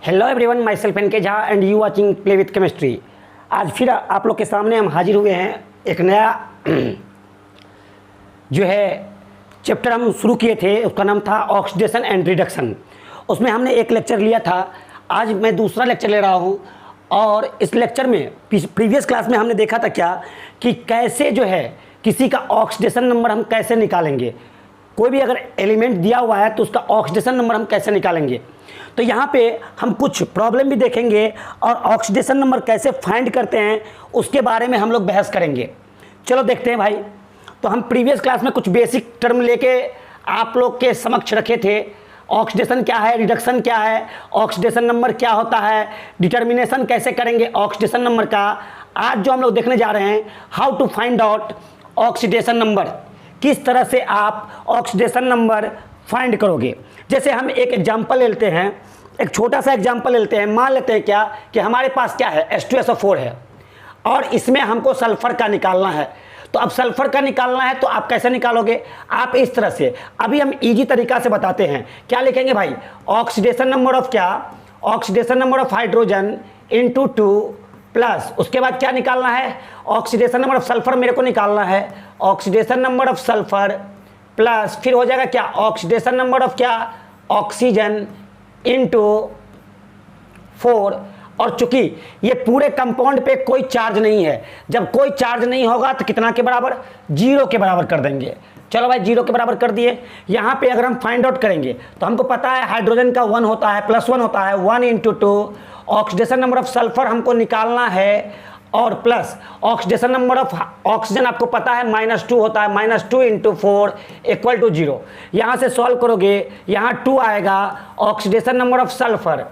Hello everyone, my self N के Jha and you watching play with chemistry. आज फिर आप लोग के सामने हम हाजिर हुए हैं। एक नया जो है चैप्टर हम शुरू किए थे, उसका नाम था ऑक्सीडेशन एंड रिडक्शन। उसमें हमने एक लेक्चर लिया था, आज मैं दूसरा लेक्चर ले रहा हूँ। और इस लेक्चर में प्रीवियस क्लास में हमने देखा था क्या कि कैसे जो है किसी का ऑक्सीडेशन नंबर हम कैसे निकालेंगे। कोई भी अगर एलिमेंट दिया हुआ है तो उसका ऑक्सीडेशन नंबर हम कैसे निकालेंगे। तो यहाँ पे हम कुछ प्रॉब्लम भी देखेंगे और ऑक्सीडेशन नंबर कैसे फाइंड करते हैं उसके बारे में हम लोग बहस करेंगे। चलो देखते हैं भाई। तो हम प्रीवियस क्लास में कुछ बेसिक टर्म लेके आप लोग के समक्ष रखे थे। ऑक्सीडेशन क्या है, रिडक्शन क्या है, ऑक्सीडेशन नंबर क्या होता है, डिटर्मिनेशन कैसे करेंगे ऑक्सीडेशन नंबर का। आज जो हम लोग देखने जा रहे हैं, how to find out oxidation number, किस तरह से आप ऑक्सीडेशन नंबर फाइंड करोगे। जैसे हम एक एग्जांपल लेते हैं, एक छोटा सा एग्जांपल लेते हैं। मान लेते हैं क्या कि हमारे पास क्या है, H2SO4 है और इसमें हमको सल्फर का निकालना है। तो अब सल्फर का निकालना है तो आप कैसे निकालोगे, आप इस तरह से। अभी हम इजी तरीका से बताते हैं। क्या लिखेंगे भाई, ऑक्सीडेशन नंबर ऑफ क्या, oxidation number of hydrogen into 2 plus उसके बाद क्या निकालना है, ऑक्सीडेशन नंबर ऑफ सल्फर मेरे को निकालना है, oxidation number of sulphur plus फिर हो जाएगा क्या, ऑक्सीडेशन नंबर ऑफ क्या, ऑक्सीजन इंटू 4। और चूंकि ये पूरे कंपाउंड पे कोई चार्ज नहीं है, जब कोई चार्ज नहीं होगा तो कितना के बराबर, 0 के बराबर कर देंगे। चलो भाई 0 के बराबर कर दिए। यहाँ पे अगर हम फाइंड आउट करेंगे तो हमको पता है हाइड्रोजन का 1 होता है, +1 होता है, 1 into 2। Oxidation number of sulphur हमको निकालना है और plus oxidation number of oxygen आपको पता है -2 होता है, -2 इंटू 4 इक्वल टू 0। यहाँ से सॉल्व करोगे, यहाँ 2 आएगा, ऑक्सीडेशन नंबर ऑफ सल्फर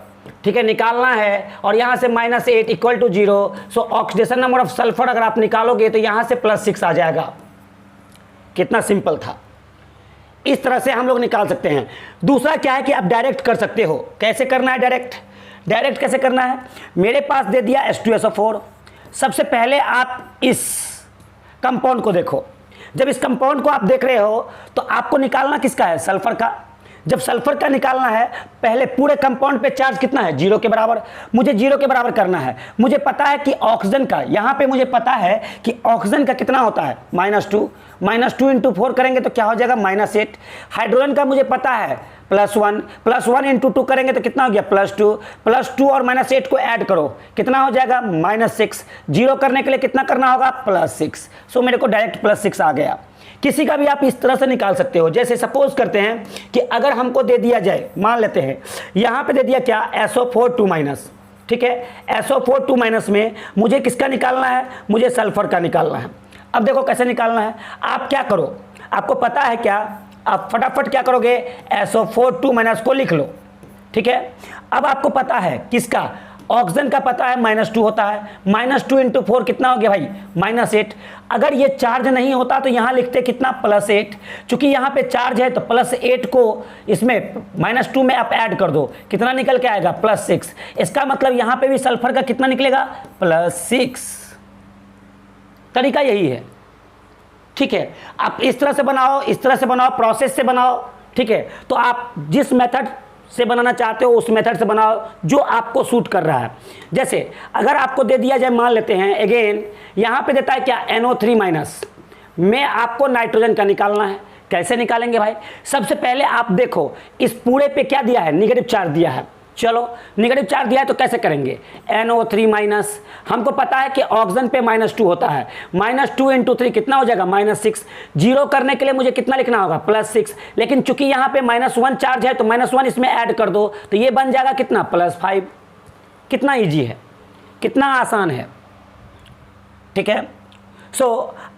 ठीक है निकालना है और यहाँ से -8 equal to 0। So oxidation number of sulphur अगर आप निकालोगे तो यहाँ से +6 आ जाएगा। कितना सिंपल था। इस तरह से हम लोग निकाल सकते हैं। दूसरा क्या है कि आप डायरेक्ट कर सकते हो। कैसे करना है डायरेक्ट कैसे करना है, मेरे पास दे दिया H2SO4। सबसे पहले आप इस कंपाउंड को देखो। जब इस कंपाउंड को आप देख रहे हो तो आपको निकालना किसका है, सल्फर का। जब सल्फर का निकालना है, पहले पूरे कंपाउंड पे चार्ज कितना है, 0 के बराबर। मुझे 0 के बराबर करना है। मुझे पता है कि ऑक्सीजन का, यहाँ पे मुझे पता है कि ऑक्सीजन का कितना होता है, -2। -2 इंटू 4 करेंगे तो क्या हो जाएगा, -8। हाइड्रोजन का मुझे पता है +1, +1 इंटू 2 करेंगे तो कितना हो गया, +2 और -8 को ऐड करो कितना हो जाएगा, -6। 0 करने के लिए कितना करना होगा, +6। सो मेरे को डायरेक्ट +6 आ गया। किसी का भी आप इस तरह से निकाल सकते हो। जैसे सपोज करते हैं कि अगर हमको दे दिया जाए, मान लेते हैं यहाँ पे दे दिया क्या, SO4 2-, ठीक है। SO4 2- में मुझे किसका निकालना है, मुझे सल्फर का निकालना है। अब देखो कैसे निकालना है। आप क्या करो, आपको पता है क्या, आप फटाफट क्या करोगे, SO4 2- को लिख लो, ठीक है। अब आपको पता है किसका, ऑक्सीजन का पता है -2 होता है। -2 इंटू 4 कितना हो गया भाई, -8। अगर ये चार्ज नहीं होता तो यहाँ लिखते कितना, +8। चूंकि यहाँ पे चार्ज है तो +8 को इसमें -2 में आप ऐड कर दो, कितना निकल के आएगा, +6। इसका मतलब यहाँ पे भी सल्फर का कितना निकलेगा, +6। तरीका यही है, ठीक है। आप इस तरह से बनाओ, इस तरह से बनाओ, प्रोसेस से बनाओ, ठीक है। तो आप जिस मेथड से बनाना चाहते हो उस मेथड से बनाओ जो आपको सूट कर रहा है। जैसे अगर आपको दे दिया जाए, मान लेते हैं अगेन यहाँ पे देता है क्या, NO3- में आपको नाइट्रोजन का निकालना है। कैसे निकालेंगे भाई, सबसे पहले आप देखो इस पूरे पे क्या दिया है, नेगेटिव चार्ज दिया है। चलो नेगेटिव चार्ज दिया है तो कैसे करेंगे, NO3- हमको पता है कि ऑक्सीजन पे -2 होता है, -2 इंटू 3 कितना हो जाएगा, -6। 0 करने के लिए मुझे कितना लिखना होगा, +6। लेकिन चूंकि यहाँ पे -1 चार्ज है तो -1 इसमें ऐड कर दो तो ये बन जाएगा कितना, +5। कितना ईजी है, कितना आसान है, ठीक है।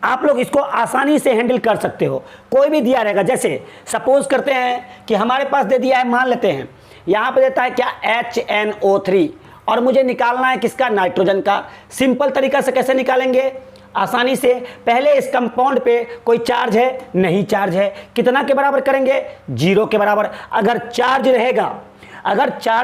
आप लोग इसको आसानी से हैंडल कर सकते हो। कोई भी दिया रहेगा, जैसे सपोज करते हैं कि हमारे पास दे दिया है, मान लेते हैं यहाँ पे देता है क्या, HNO3 और मुझे निकालना है किसका, नाइट्रोजन का। सिंपल तरीका से कैसे निकालेंगे, आसानी से। पहले इस कंपाउंड पे कोई चार्ज है, नहीं चार्ज है, कितना के बराबर करेंगे, 0 के बराबर। अगर चार्ज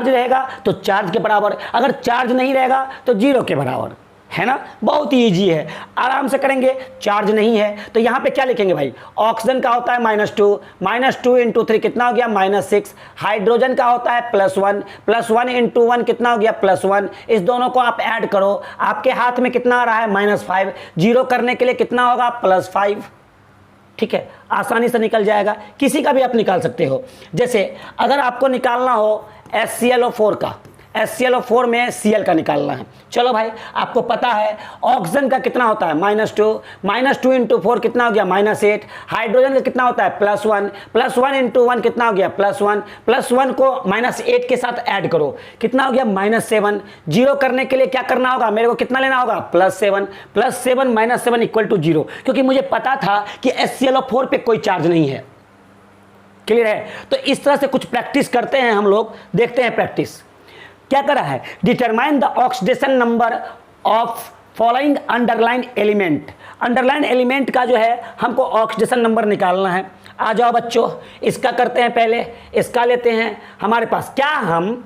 रहेगा तो चार्ज के बराबर, अगर चार्ज नहीं रहेगा तो 0 के बराबर, है ना, बहुत ही ईजी है, आराम से करेंगे। चार्ज नहीं है तो यहाँ पे क्या लिखेंगे भाई, ऑक्सीजन का होता है -2 इंटू 3 कितना हो गया -6, हाइड्रोजन का होता है +1 इंटू 1 कितना हो गया +1। इस दोनों को आप ऐड करो, आपके हाथ में कितना आ रहा है -5, जीरो करने के लिए कितना होगा +5। ठीक है, आसानी से निकल जाएगा, किसी का भी आप निकाल सकते हो। जैसे अगर आपको निकालना हो HClO4 का, HClO4 में Cl का निकालना है, चलो भाई आपको पता है ऑक्सीजन का कितना होता है -2 इंटू 4 कितना हो गया -8, हाइड्रोजन का कितना होता है +1 इंटू 1 कितना हो गया +1 को -8 के साथ ऐड करो कितना हो गया -7। जीरो करने के लिए क्या करना होगा, मेरे को कितना लेना होगा +7 -7 इक्वल टू 0, क्योंकि मुझे पता था कि HClO4 पे कोई चार्ज नहीं है। क्लियर है, तो इस तरह से कुछ प्रैक्टिस करते हैं हम लोग, देखते हैं प्रैक्टिस क्या करा है। Determine the oxidation number of following underline element. Underline element का जो है हमको ऑक्सीडेशन नंबर निकालना है। आ जाओ बच्चों, इसका करते हैं, पहले इसका लेते हैं हमारे पास। क्या हम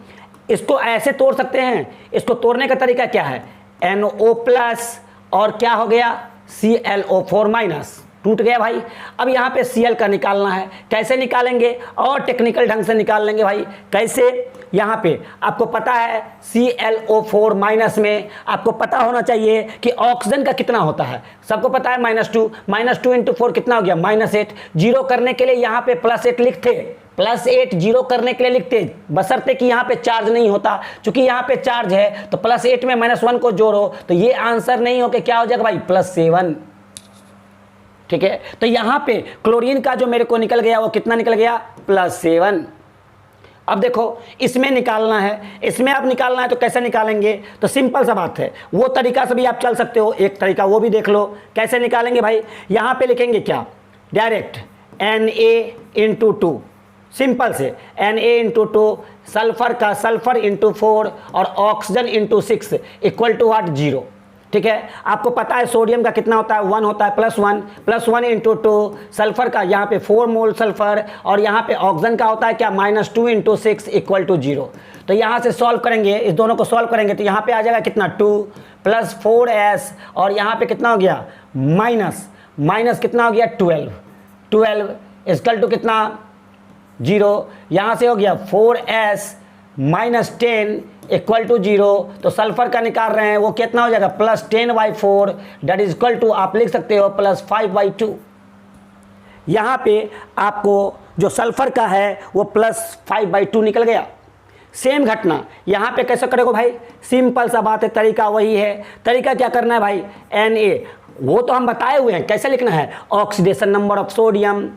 इसको ऐसे तोड़ सकते हैं, इसको तोड़ने का तरीका क्या है, NO+ और क्या हो गया ClO4-, टूट गया भाई। अब यहाँ पे Cl का निकालना है, कैसे निकालेंगे, और टेक्निकल ढंग से निकाल लेंगे भाई। कैसे, यहाँ पे आपको पता है ClO4- में आपको पता होना चाहिए कि ऑक्सीजन का कितना होता है, सबको पता है -2 इंटू 4 कितना हो गया -8। जीरो करने के लिए यहाँ पे +8 लिखते, +8 जीरो करने के लिए लिखते, बशर्ते कि यहाँ पे चार्ज नहीं होता। चूंकि यहाँ पे चार्ज है तो +8 में -1 को जोड़ो तो ये आंसर नहीं हो के क्या हो जाएगा भाई +7। ठीक है, तो यहाँ पे क्लोरीन का जो मेरे को निकल गया वो कितना निकल गया +7। अब देखो इसमें निकालना है, इसमें आप निकालना है तो कैसे निकालेंगे, तो सिंपल सा बात है, वो तरीका से भी आप चल सकते हो, एक तरीका वो भी देख लो कैसे निकालेंगे भाई। यहाँ पे लिखेंगे क्या, डायरेक्ट Na/2, सिंपल से Na/2, सल्फर का सल्फर इंटू 4 और oxygen into 6 equal to what 0। ठीक है, आपको पता है सोडियम का कितना होता है 1 होता है, +1 इंटू 2, सल्फर का यहाँ पे 4 मोल सल्फर, और यहाँ पे ऑक्सीजन का होता है क्या -2 इंटू 6 इक्वल टू 0। तो यहाँ से सॉल्व करेंगे, इस दोनों को सॉल्व करेंगे तो यहाँ पे आ जाएगा कितना 2 + 4s, और यहाँ पे कितना हो गया माइनस कितना हो गया 12 इक्वल टू कितना 0। यहाँ से हो गया 4s - 10 इक्वल टू 0। तो सल्फर का निकाल रहे हैं वो कितना हो जाएगा +10/4 दैट इज इक्वल टू, आप लिख सकते हो +5/2। यहाँ पे आपको जो सल्फर का है वो +5/2 निकल गया। सेम घटना यहाँ पे कैसे करोगे भाई, सिंपल सा बात है, तरीका वही है। तरीका क्या करना है भाई, Na वो तो हम बताए हुए हैं कैसे लिखना है, ऑक्सीडेशन नंबर ऑफ सोडियम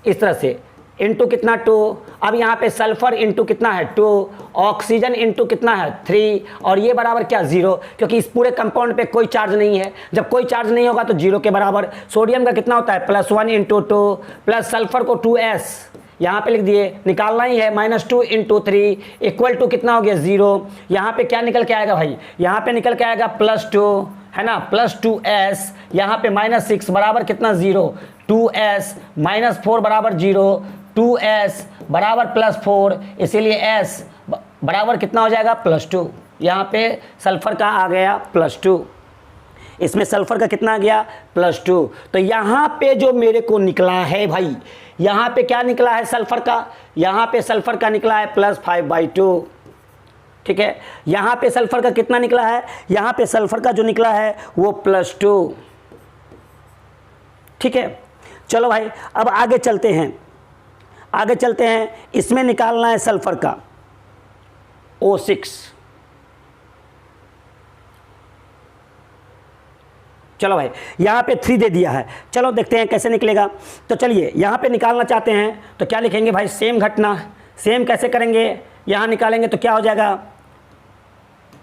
इस तरह से इंटू कितना 2। अब यहाँ पे सल्फर इंटू कितना है 2, ऑक्सीजन इंटू कितना है 3, और ये बराबर क्या 0, क्योंकि इस पूरे कंपाउंड पे कोई चार्ज नहीं है। जब कोई चार्ज नहीं होगा तो 0 के बराबर। सोडियम का कितना होता है +1 इंटू 2 प्लस सल्फर को 2s यहाँ पे लिख दिए, निकालना ही है -2 इंटू 3 इक्वल टू कितना हो गया 0। यहाँ पे क्या निकल के आएगा भाई, यहाँ पे निकल के आएगा +2 है ना, +2s, यहाँ पे -6 बराबर कितना 0, 2s -4 बराबर 0, 2s बराबर +4, इसीलिए s बराबर कितना हो जाएगा +2। यहाँ पे सल्फर का आ गया +2, इसमें सल्फर का कितना आ गया +2। तो यहाँ पे जो मेरे को निकला है भाई, यहाँ पे क्या निकला है सल्फर का, यहाँ पे सल्फर का निकला है +5/2। ठीक है, यहाँ पे सल्फर का कितना निकला है, यहाँ पे सल्फर का जो निकला है वो +2। ठीक है, चलो भाई अब आगे चलते हैं, इसमें निकालना है सल्फर का O6। चलो भाई यहाँ पे 3 दे दिया है, चलो देखते हैं कैसे निकलेगा। तो चलिए यहाँ पे निकालना चाहते हैं तो क्या लिखेंगे भाई, सेम घटना, सेम कैसे करेंगे, यहाँ निकालेंगे तो क्या हो जाएगा,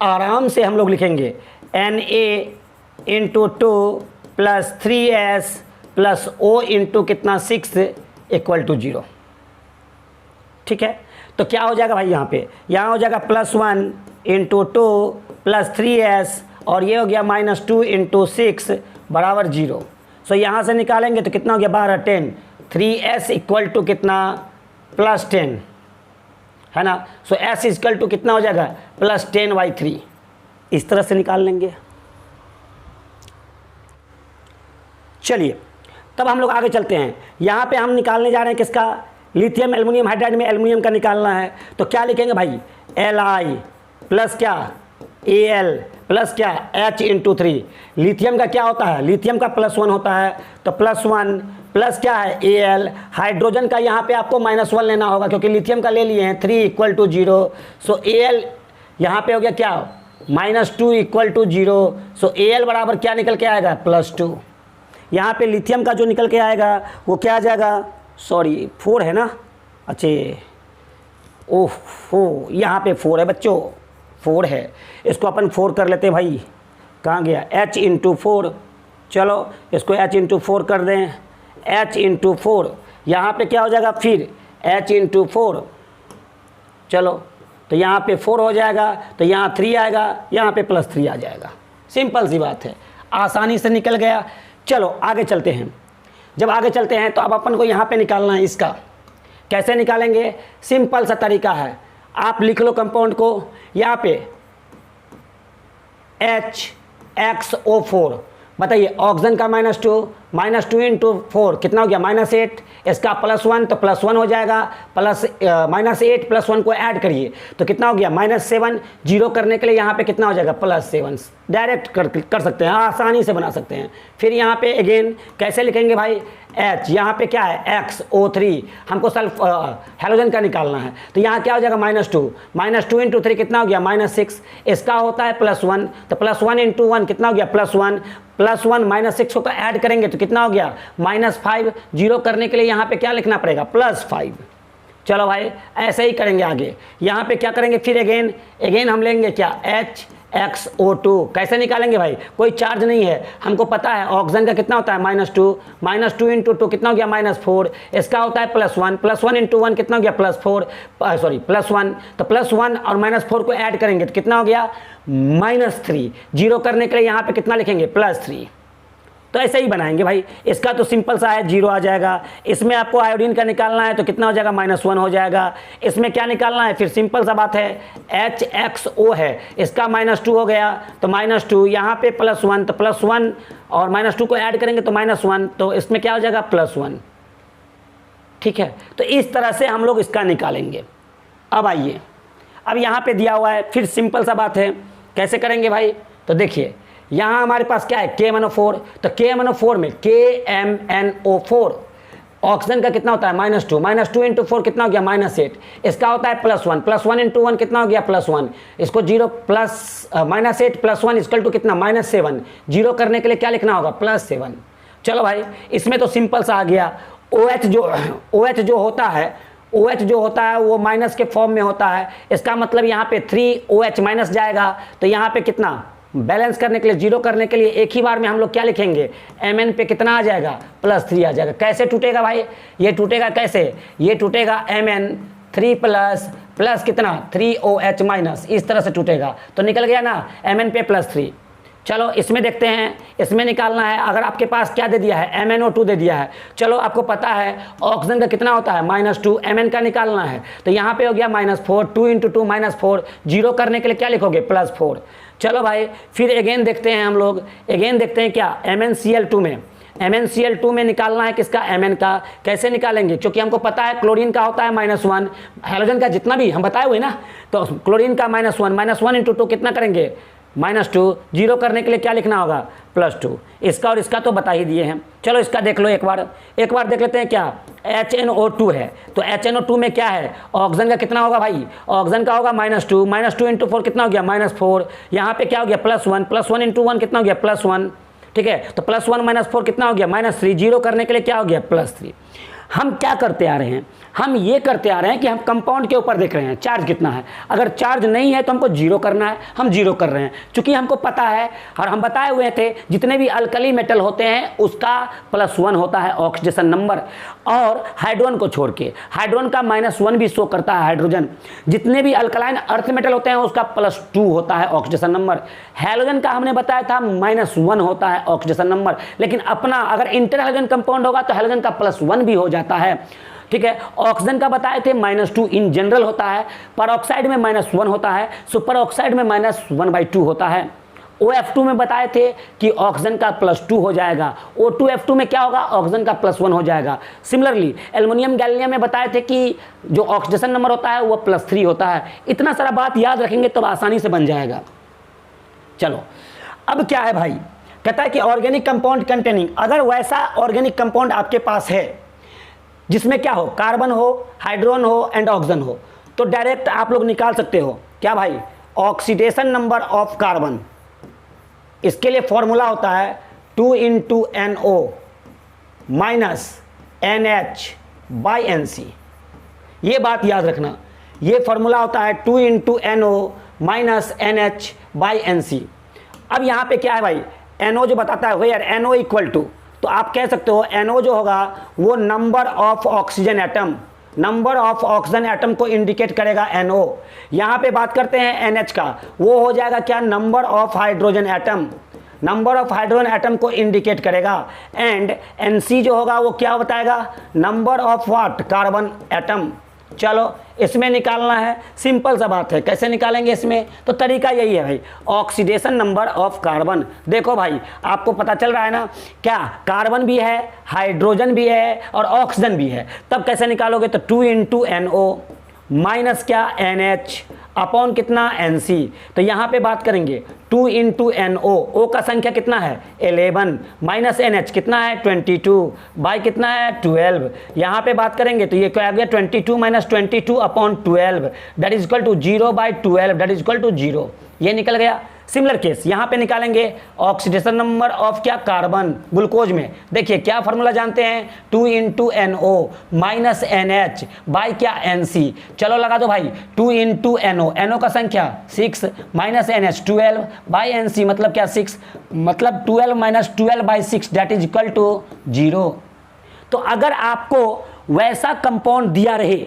आराम से हम लोग लिखेंगे Na/2 + 3s + O इंटू कितना 6 इक्वल टू 0। ठीक है, तो क्या हो जाएगा भाई, यहाँ हो जाएगा +1 इंटू 2 + 3s, और ये हो गया -2 इंटू 6 बराबर 0। सो यहाँ से निकालेंगे तो कितना हो गया 12 10, 3s इक्वल टू कितना +10 है ना। सो s इक्वल टू कितना हो जाएगा +10/3, इस तरह से निकाल लेंगे। चलिए तब हम लोग आगे चलते हैं। यहाँ पे हम निकालने जा रहे हैं किसका, लिथियम एल्युमिनियम हाइड्राइड में एल्युमिनियम का निकालना है। तो क्या लिखेंगे भाई, Li प्लस क्या Al प्लस क्या H×3। लिथियम का क्या होता है, लिथियम का +1 होता है, तो +1 प्लस क्या है Al। हाइड्रोजन का यहाँ पे आपको -1 लेना होगा क्योंकि लिथियम का ले लिए हैं 3 = 0। सो Al यहाँ पे हो गया क्या, -2 = 0। सो Al बराबर क्या निकल के आएगा, +2। यहाँ पे लिथियम का जो निकल के आएगा वो क्या आ जाएगा, सॉरी 4 है ना, अच्छा ओह यहाँ पे 4 है बच्चों, 4 है, इसको अपन 4 कर लेते हैं भाई, कहाँ गया H×4। चलो इसको H×4 कर दें, H×4 यहाँ पे क्या हो जाएगा फिर H×4। चलो तो यहाँ पे 4 हो जाएगा, तो यहाँ 3 आएगा, यहाँ पे +3 आ जाएगा। सिंपल सी बात है, आसानी से निकल गया। चलो आगे चलते हैं। जब आगे चलते हैं तो अब अपन को यहाँ पे निकालना है इसका। कैसे निकालेंगे, सिंपल सा तरीका है, आप लिख लो कंपाउंड को। यहाँ पे HXO4, बताइए ऑक्सीजन का -2 × 4 कितना हो गया, -8। इसका +1 तो +1 हो जाएगा, -8 +1 को ऐड करिए तो कितना हो गया, -7। जीरो करने के लिए यहाँ पे कितना हो जाएगा, +7। डायरेक्ट कर सकते हैं, आसानी से बना सकते हैं। फिर यहाँ पे अगेन कैसे लिखेंगे भाई, H यहाँ पे क्या है XO3, हमको सल्फ हेलोजन का निकालना है, तो यहाँ क्या हो जाएगा -2 × 3 कितना हो गया, -6। इसका होता है +1, तो +1 × 1 कितना हो गया, +1 -6 को ऐड करेंगे तो कितना हो गया, -5। जीरो करने के लिए यहाँ पे क्या लिखना पड़ेगा, +5। चलो भाई ऐसे ही करेंगे आगे। यहाँ पे क्या करेंगे फिर अगेन हम लेंगे क्या, HXO2। कैसे निकालेंगे भाई, कोई चार्ज नहीं है, हमको पता है ऑक्सीजन का कितना होता है, -2 × 2 कितना हो गया, -4। इसका होता है +1 +1 × 1 कितना हो गया, +4 सॉरी +1, तो +1 और -4 को ऐड करेंगे तो कितना हो गया, -3। जीरो करने के लिए यहाँ पे कितना लिखेंगे, +3। तो ऐसे ही बनाएंगे भाई। इसका तो सिंपल सा है, 0 आ जाएगा। इसमें आपको आयोडीन का निकालना है तो कितना हो जाएगा, -1 हो जाएगा। इसमें क्या निकालना है, फिर सिंपल सा बात है, HXO है, इसका -2 हो गया तो -2, यहाँ पे +1 तो +1 और -2 को ऐड करेंगे तो -1, तो इसमें क्या हो जाएगा, +1। ठीक है, तो इस तरह से हम लोग इसका निकालेंगे। अब आइए, अब यहाँ पे दिया हुआ है, फिर सिंपल सा बात है, कैसे करेंगे भाई, तो देखिए यहाँ हमारे पास क्या है, KMnO4, तो KMnO4 में KMnO4 ऑक्सीजन का कितना होता है, -2 × 4 कितना हो गया, -8। इसका होता है +1 +1 × 1 कितना हो गया, +1। इसको 0 -8 +1 = कितना, -7। जीरो करने के लिए क्या लिखना होगा, +7। चलो भाई इसमें तो सिंपल सा आ गया। OH जो होता है वो माइनस के फॉर्म में होता है, इसका मतलब यहाँ पे 3OH- जाएगा, तो यहाँ पे कितना, बैलेंस करने के लिए, जीरो करने के लिए एक ही बार में हम लोग क्या लिखेंगे, Mn पे कितना आ जाएगा, +3 आ जाएगा। कैसे टूटेगा भाई, ये टूटेगा कैसे, ये टूटेगा Mn 3 प्लस कितना, 3OH-, इस तरह से टूटेगा, तो निकल गया ना Mn पे +3। चलो इसमें देखते हैं, इसमें निकालना है। अगर आपके पास क्या दे दिया है, MnO2 दे दिया है, चलो आपको पता है ऑक्सीजन का कितना होता है, -2, Mn का निकालना है, तो यहाँ पे हो गया -4, 2 × 2 -4। जीरो करने के लिए क्या लिखोगे, +4। चलो भाई फिर अगेन देखते हैं हम लोग, अगेन देखते हैं क्या, MnCl2 में निकालना है किसका, Mn का। कैसे निकालेंगे, क्योंकि हमको पता है क्लोरीन का होता है -1, हेलोजन का जितना भी हम बताए हुए ना, तो क्लोरीन का -1 × 2 कितना करेंगे, -2। जीरो करने के लिए क्या लिखना होगा, +2। इसका और इसका तो बता ही दिए हैं। चलो इसका देख लो एक बार देख लेते हैं क्या, HNO2 है, तो HNO2 में क्या है, ऑक्सीजन का कितना होगा भाई, ऑक्सीजन का होगा -2 × 4 कितना हो गया, -4। यहाँ पे क्या हो गया, +1 +1 × 1 कितना हो गया, +1। ठीक है, तो +1 - 4 कितना हो गया, -3। जीरो करने के लिए क्या हो गया, +3। हम क्या करते आ रहे हैं, हम ये करते आ रहे हैं कि हम कंपाउंड के ऊपर देख रहे हैं चार्ज कितना है। अगर चार्ज नहीं है तो हमको जीरो करना है, हम जीरो कर रहे हैं, क्योंकि हमको पता है और हम बताए हुए थे जितने भी अल्कली मेटल होते हैं उसका +1 होता है ऑक्सीडेशन नंबर, और हाइड्रोजन को छोड़ के, हाइड्रोजन का -1 भी शो करता है हाइड्रोजन। जितने भी अल्कलाइन अर्थ मेटल होते हैं उसका +2 होता है ऑक्सीडेशन नंबर। हैलोजन का हमने बताया था -1 होता है ऑक्सीडेशन नंबर, लेकिन अपना अगर इंटर हैलोजन कंपाउंड होगा तो हैलोजन का +1 भी हो जाता है। ठीक है, ऑक्सीजन का बताए थे -2 इन जनरल होता है, पर ऑक्साइड में -1 होता है, सुपर ऑक्साइड में -1/2 होता है। OF2 में बताए थे कि ऑक्सीजन का +2 हो जाएगा, O2F2 में क्या होगा, ऑक्सीजन का +1 हो जाएगा। सिमिलरली एल्युमिनियम गैलियम में बताए थे कि जो ऑक्सीडेशन नंबर होता है वो +3 होता है। इतना सारा बात याद रखेंगे तो आसानी से बन जाएगा। चलो अब क्या है भाई, कहता है कि ऑर्गेनिक कंपाउंड कंटेनिंग, अगर वैसा ऑर्गेनिक कंपाउंड आपके पास है जिसमें क्या हो, कार्बन हो, हाइड्रोजन हो एंड ऑक्सीजन हो, तो डायरेक्ट आप लोग निकाल सकते हो क्या भाई, ऑक्सीडेशन नंबर ऑफ कार्बन। इसके लिए फॉर्मूला होता है 2 × NO माइनस NH/NC। ये बात याद रखना, ये फॉर्मूला होता है 2 × NO माइनस NH/NC। अब यहाँ पे क्या है भाई, NO जो बताता है वेयर NO इक्वल टू, तो आप कह सकते हो NO जो होगा वो number of oxygen atom, number of oxygen atom को इंडिकेट करेगा NO। यहाँ पे बात करते हैं NH का, वो हो जाएगा क्या, number of hydrogen atom, number of hydrogen atom को इंडिकेट करेगा। एंड NC जो होगा वो क्या बताएगा, number of what, carbon atom. चलो इसमें निकालना है, सिंपल सा बात है, कैसे निकालेंगे इसमें, तो तरीका यही है भाई, ऑक्सीडेशन नंबर ऑफ कार्बन। देखो भाई आपको पता चल रहा है ना, क्या कार्बन भी है, हाइड्रोजन भी है और ऑक्सीजन भी है, तब कैसे निकालोगे, तो 2 × NO माइनस क्या NH अपॉन कितना NC। तो यहाँ पे बात करेंगे 2 × NO, O का संख्या कितना है 11, माइनस NH कितना है 22, बाई कितना है 12। यहाँ पे बात करेंगे तो ये क्या आ गया 22 - 22 upon 12 that is equal to 0/12 that is equal to 0, ये निकल गया। सिमिलर केस यहाँ पे निकालेंगे ऑक्सीडेशन नंबर ऑफ क्या, कार्बन, ग्लूकोज में। देखिए क्या फार्मूला जानते हैं, 2 × NO माइनस NH बाई क्या NC। चलो लगा दो भाई, 2 × NO, NO का संख्या 6 माइनस NH 12 बाई NC मतलब क्या 6, मतलब 12 - 12/6 दैट इज इक्वल टू 0। तो अगर आपको वैसा कंपाउंड दिया रहे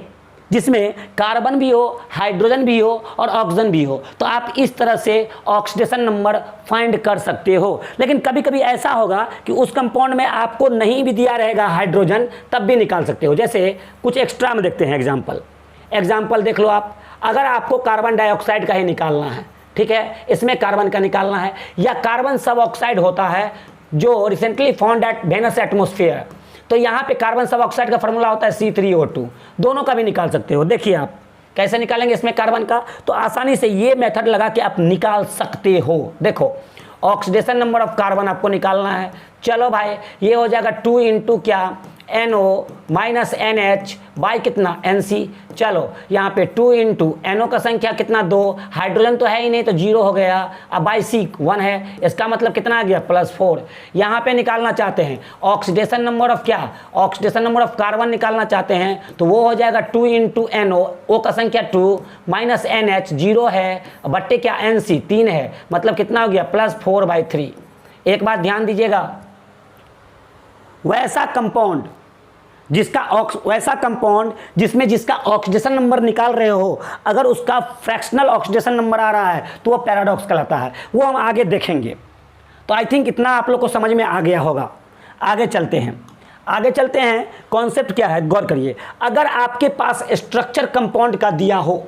जिसमें कार्बन भी हो, हाइड्रोजन भी हो और ऑक्सीजन भी हो, तो आप इस तरह से ऑक्सीडेशन नंबर फाइंड कर सकते हो। लेकिन कभी कभी ऐसा होगा कि उस कंपाउंड में आपको नहीं भी दिया रहेगा हाइड्रोजन, तब भी निकाल सकते हो। जैसे कुछ एक्स्ट्रा में देखते हैं एग्जाम्पल देख लो आप। अगर आपको कार्बन डाइऑक्साइड का ही निकालना है, ठीक है, इसमें कार्बन का निकालना है, या कार्बन सब ऑक्साइड होता है जो recently found at Venus atmosphere, तो यहाँ पे कार्बन सब ऑक्साइड का फॉर्मूला होता है C3O2, दोनों का भी निकाल सकते हो। देखिए आप कैसे निकालेंगे इसमें कार्बन का, तो आसानी से ये मेथड लगा के आप निकाल सकते हो। देखो ऑक्सीडेशन नंबर ऑफ कार्बन आपको निकालना है, चलो भाई ये हो जाएगा 2 × क्या NO माइनस NH बाई कितना NC। चलो यहाँ पे 2 × NO का संख्या कितना 2, हाइड्रोजन तो है ही नहीं तो 0 हो गया, अब बाई C 1 है, इसका मतलब कितना आ गया +4। यहाँ पे निकालना चाहते हैं ऑक्सीडेशन नंबर ऑफ क्या, ऑक्सीडेशन नंबर ऑफ कार्बन निकालना चाहते हैं, तो वो हो जाएगा 2 × NO, O का संख्या 2 माइनस NH 0 है, बट्टे क्या NC 3 है, मतलब कितना हो गया +4/3। एक बात ध्यान दीजिएगा, वैसा कंपाउंड जिसमें जिसका ऑक्सीडेशन नंबर निकाल रहे हो, अगर उसका फ्रैक्शनल ऑक्सीडेशन नंबर आ रहा है तो वो पैराडॉक्स कहलाता है, वो हम आगे देखेंगे। तो आई थिंक इतना आप लोग को समझ में आ गया होगा। आगे चलते हैं, कॉन्सेप्ट क्या है गौर करिए। अगर आपके पास स्ट्रक्चर कंपाउंड का दिया हो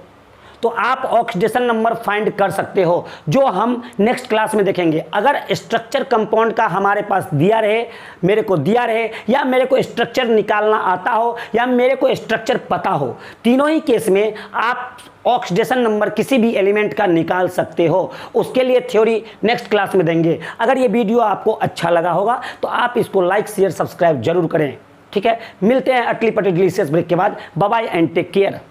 तो आप ऑक्सीडेशन नंबर फाइंड कर सकते हो, जो हम नेक्स्ट क्लास में देखेंगे। अगर स्ट्रक्चर कंपाउंड का हमारे पास मेरे को दिया रहे, या मेरे को स्ट्रक्चर निकालना आता हो, या मेरे को स्ट्रक्चर पता हो, तीनों ही केस में आप ऑक्सीडेशन नंबर किसी भी एलिमेंट का निकाल सकते हो। उसके लिए थ्योरी नेक्स्ट क्लास में देंगे। अगर ये वीडियो आपको अच्छा लगा होगा तो आप इसको लाइक शेयर सब्सक्राइब जरूर करें, ठीक है। मिलते हैं अटली पटली डिलीशियस ब्रेक के बाद। Bye bye and take care.